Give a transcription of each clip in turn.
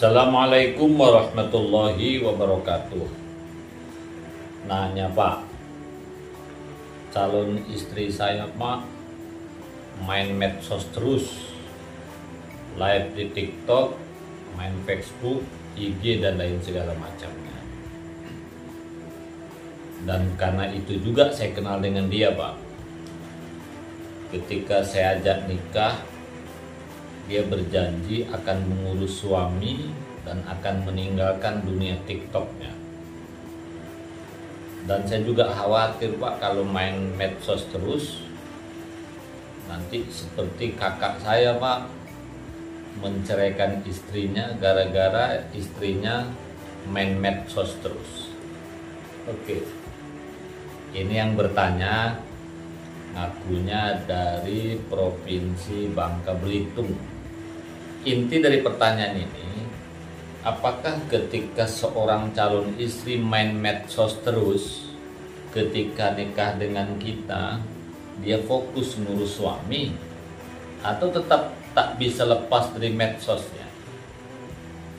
Assalamualaikum warahmatullahi wabarakatuh. Nanya Pak, calon istri saya Pak main medsos terus, live di TikTok, main Facebook, IG dan lain segala macamnya. Dan karena itu juga saya kenal dengan dia Pak. Ketika saya ajak nikah, dia berjanji akan mengurus suami dan akan meninggalkan dunia TikToknya. Dan saya juga khawatir Pak, kalau main medsos terus nanti seperti kakak saya Pak, menceraikan istrinya gara-gara istrinya main medsos terus. Oke, ini yang bertanya ngakunya dari Provinsi Bangka Belitung. Inti dari pertanyaan ini, apakah ketika seorang calon istri main medsos terus, ketika nikah dengan kita, dia fokus ngurus suami, atau tetap tak bisa lepas dari medsosnya?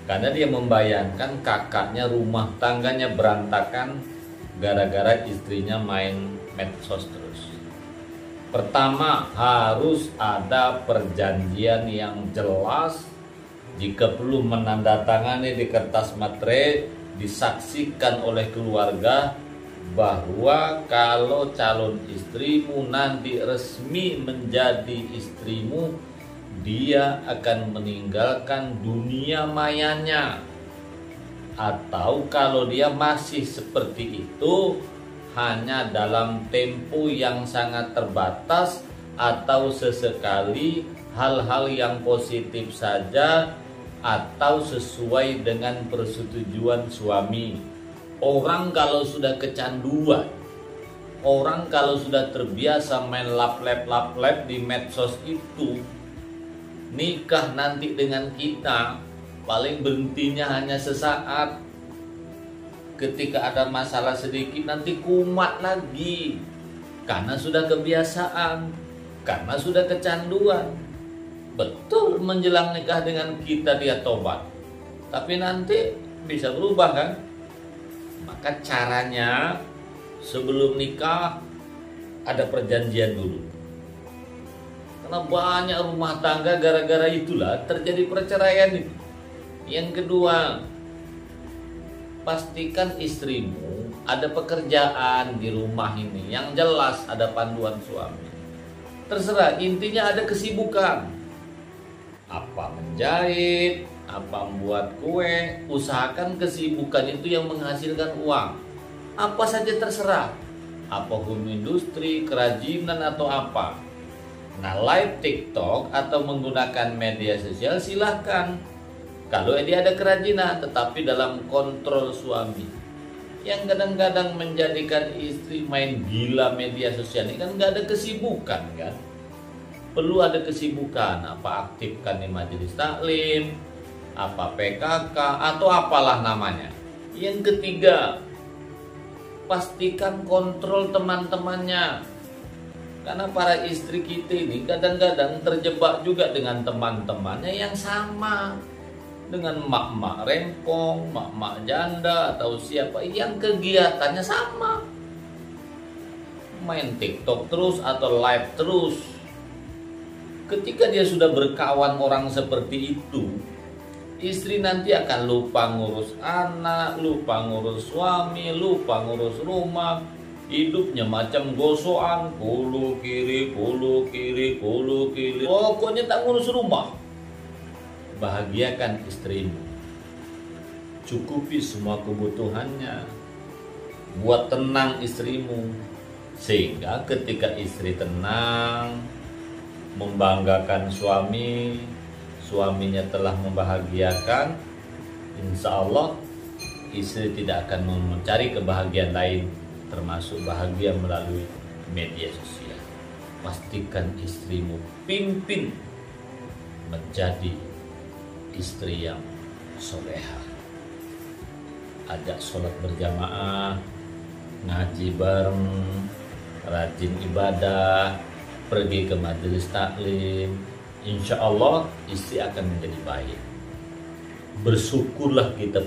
Karena dia membayangkan kakaknya rumah tangganya berantakan gara-gara istrinya main medsos terus. Pertama, harus ada perjanjian yang jelas. Jika perlu menandatangani di kertas materai, disaksikan oleh keluarga bahwa kalau calon istrimu nanti resmi menjadi istrimu, dia akan meninggalkan dunia mayanya. Atau kalau dia masih seperti itu, hanya dalam tempo yang sangat terbatas atau sesekali hal-hal yang positif saja atau sesuai dengan persetujuan suami. Orang kalau sudah kecanduan, orang kalau sudah terbiasa main lap-lap di medsos itu, nikah nanti dengan kita paling berhentinya hanya sesaat. Ketika ada masalah sedikit nanti kumat lagi, karena sudah kebiasaan, karena sudah kecanduan. Betul, menjelang nikah dengan kita dia tobat, tapi nanti bisa berubah kan? Maka caranya sebelum nikah ada perjanjian dulu. Karena banyak rumah tangga gara-gara itulah terjadi perceraian itu. Yang kedua, pastikan istrimu ada pekerjaan di rumah ini yang jelas, ada panduan suami. Terserah, intinya ada kesibukan. Apa menjahit, apa membuat kue, usahakan kesibukan itu yang menghasilkan uang. Apa saja terserah. Apa home industri, kerajinan atau apa. Nah, live TikTok atau menggunakan media sosial silahkan. Kalau dia ada kerajinan, tetapi dalam kontrol suami. Yang kadang-kadang menjadikan istri main gila media sosial ini kan nggak ada kesibukan kan. Perlu ada kesibukan, apa aktifkan di majelis taklim, apa PKK, atau apalah namanya. Yang ketiga, pastikan kontrol teman-temannya. Karena para istri kita ini kadang-kadang terjebak juga dengan teman-temannya yang sama. Dengan mak-mak rempong, mak-mak janda atau siapa yang kegiatannya sama. Main TikTok terus atau live terus. Ketika dia sudah berkawan orang seperti itu, istri nanti akan lupa ngurus anak, lupa ngurus suami, lupa ngurus rumah. Hidupnya macam gosokan, kulu kiri, kulu kiri, kulu kiri. Pokoknya tak ngurus rumah. Bahagiakan istrimu, cukupi semua kebutuhannya, buat tenang istrimu, sehingga ketika istri tenang, membanggakan suami, suaminya telah membahagiakan, insya Allah istri tidak akan mencari kebahagiaan lain, termasuk bahagia melalui media sosial. Pastikan istrimu pimpin menjadi istri yang soleha. Ajak sholat berjamaah, ngaji bareng, rajin ibadah, pergi ke majelis taklim. Insya Allah istri akan menjadi baik. Bersyukurlah kita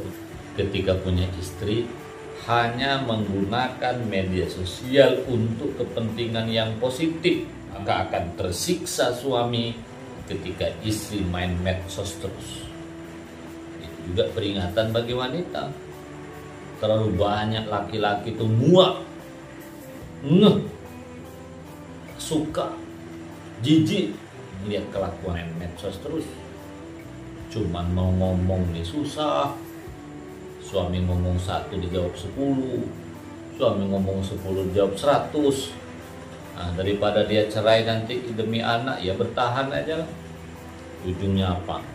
ketika punya istri hanya menggunakan media sosial untuk kepentingan yang positif, maka akan tersiksa suami ketika istri main medsos terus. Itu juga peringatan bagi wanita. Terlalu banyak laki-laki itu muak, suka, jijik melihat kelakuan medsos terus. Cuman mau ngomong nih susah. Suami ngomong 1 dijawab 10, suami ngomong 10 dijawab 100. Nah, daripada dia cerai nanti demi anak, ya bertahan aja lah. Ujungnya apa?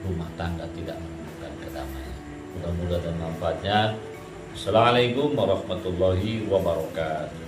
Rumah tangga tidak menemukan kedamaian. Mudah-mudahan manfaatnya. Assalamualaikum warahmatullahi wabarakatuh.